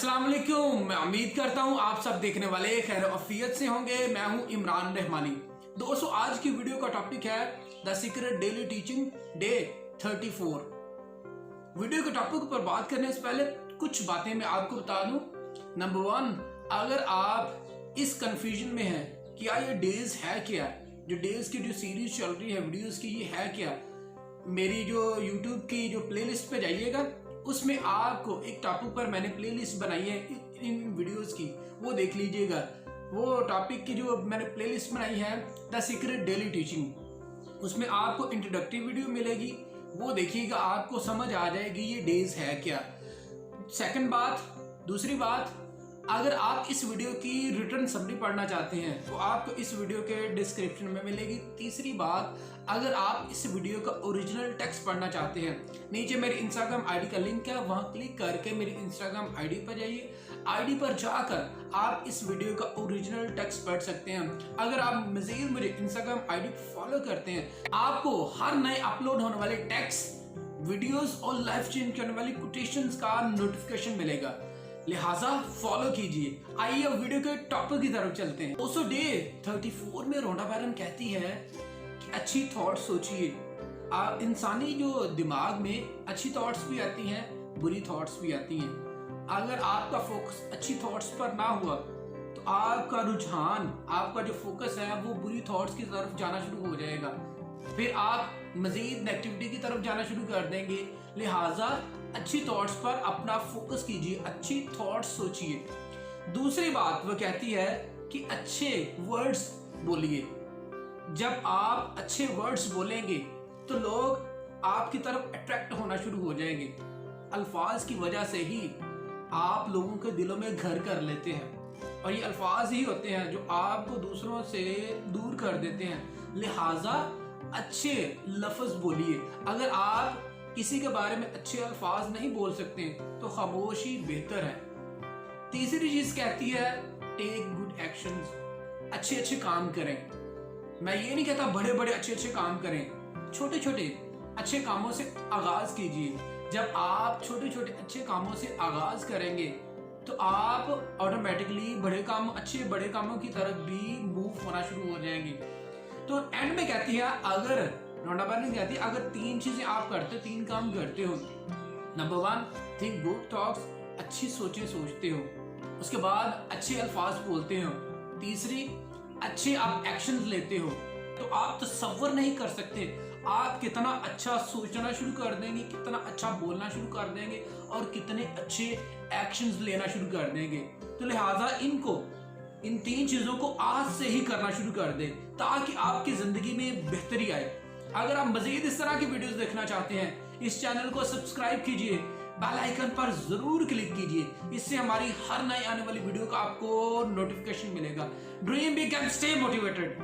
अस्सलाम वालेकुम। मैं उम्मीद करता हूँ आप सब देखने वाले खैर अफियत से होंगे। मैं हूँ इमरान रहमानी। दोस्तों, आज की वीडियो का टॉपिक है the secret daily teaching day 34। Video के टॉपिक पर बात करने से पहले कुछ बातें मैं आपको बता दूं। नंबर 1, अगर आप इस कंफ्यूजन में हैं कि यार ये डेज है क्या, जो डेज की जो सीरीज चल रही है वीडियोस की, ये है क्या, मेरी जो यूट्यूब की जो प्लेलिस्ट पे जाइएगा, उसमें आपको एक टॉपिक पर मैंने प्लेलिस्ट बनाई है इन वीडियोस की, वो देख लीजिएगा। वो टॉपिक की जो मैंने प्लेलिस्ट बनाई है द सीक्रेट डेली टीचिंग, उसमें आपको इंट्रोडक्टिव वीडियो मिलेगी, वो देखिएगा, आपको समझ आ जाएगी ये डेज है क्या। दूसरी बात, अगर आप इस वीडियो की रिटर्न समरी पढ़ना चाहते हैं तो आपको इस वीडियो के डिस्क्रिप्शन में मिलेगी। तीसरी बात, अगर आप इस वीडियो का ओरिजिनल टेक्स्ट पढ़ना चाहते हैं, नीचे मेरी इंस्टाग्राम आईडी का लिंक है, वहां क्लिक करके मेरी इंस्टाग्राम आईडी पर जाइए। आईडी पर जाकर आप इस वीडियो का ओरिजिनल टेक्स्ट पढ़ सकते हैं। अगर आप मजीद मुझे इंस्टाग्राम आईडी फॉलो करते हैं, आपको हर नए अपलोड होने वाले टेक्स्ट, वीडियोस और लाइफ चेंज करने वाली कोटेशंस का नोटिफिकेशन मिलेगा, लिहाजा फॉलो कीजिए। आइए अब वीडियो के टॉपिक की तरफ चलते हैं। दोस्तों, डे 34 में रोंडा बैरन कहती है कि अच्छी थॉट्स सोचिए। इंसानी जो दिमाग में अच्छी थॉट्स भी आती हैं, बुरी थॉट्स भी आती हैं। अगर आपका फोकस अच्छी थॉट्स पर ना हुआ तो आपका रुझान, आपका जो फोकस है वो बुरी थॉट्स की तरफ जाना शुरू हो जाएगा, फिर आप मजीद नेगेटिविटी की तरफ जाना शुरू कर देंगे। लिहाजा अच्छी थॉट्स पर अपना फोकस कीजिए, अच्छी थॉट्स सोचिए। दूसरी बात वो कहती है कि अच्छे वर्ड्स बोलिए। जब आप अच्छे वर्ड्स बोलेंगे तो लोग आपकी तरफ अट्रैक्ट होना शुरू हो जाएंगे। अल्फाज की वजह से ही आप लोगों के दिलों में घर कर लेते हैं, और ये अल्फाज ही होते हैं जो आपको दूसरों से दूर कर देते हैं। लिहाजा अच्छे लफ्ज बोलिए। अगर आप किसी के बारे में अच्छे अल्फाज नहीं बोल सकते तो खामोशी बेहतर है। तीसरी चीज कहती है टेक गुड एक्शंस। अच्छे अच्छे काम करें। मैं ये नहीं कहता बड़े बड़े अच्छे अच्छे काम करें, छोटे छोटे अच्छे कामों से आगाज कीजिए। जब आप छोटे छोटे अच्छे कामों से आगाज करेंगे तो आप ऑटोमेटिकली अच्छे बड़े कामों की तरफ भी मूव होना शुरू हो जाएंगे। तो एंड में कहती है, अगर रोंडा बैरन कहती है, अगर 3 चीजें आप करते, 3 काम करते हो। नंबर 1, थिंक गुड थॉट्स, अच्छी सोचें सोचते हो। उसके बाद अच्छे अल्फाज बोलते हो। तीसरी, अच्छे आप एक्शन लेते हो। तो आप तसव्वुर नहीं कर सकते आप कितना अच्छा सोचना शुरू कर देंगे, कितना अच्छा बोलना शुरू कर देंगे और कितने अच्छे एक्शंस लेना शुरू कर देंगे। तो लिहाजा इन 3 चीजों को आज से ही करना शुरू कर दें ताकि आपकी जिंदगी में बेहतरी आए। अगर आप मजीद इस तरह की वीडियोस देखना चाहते हैं, इस चैनल को सब्सक्राइब कीजिए, बेल आइकन पर जरूर क्लिक कीजिए। इससे हमारी हर नई आने वाली वीडियो का आपको नोटिफिकेशन मिलेगा। Dream big and stay motivated.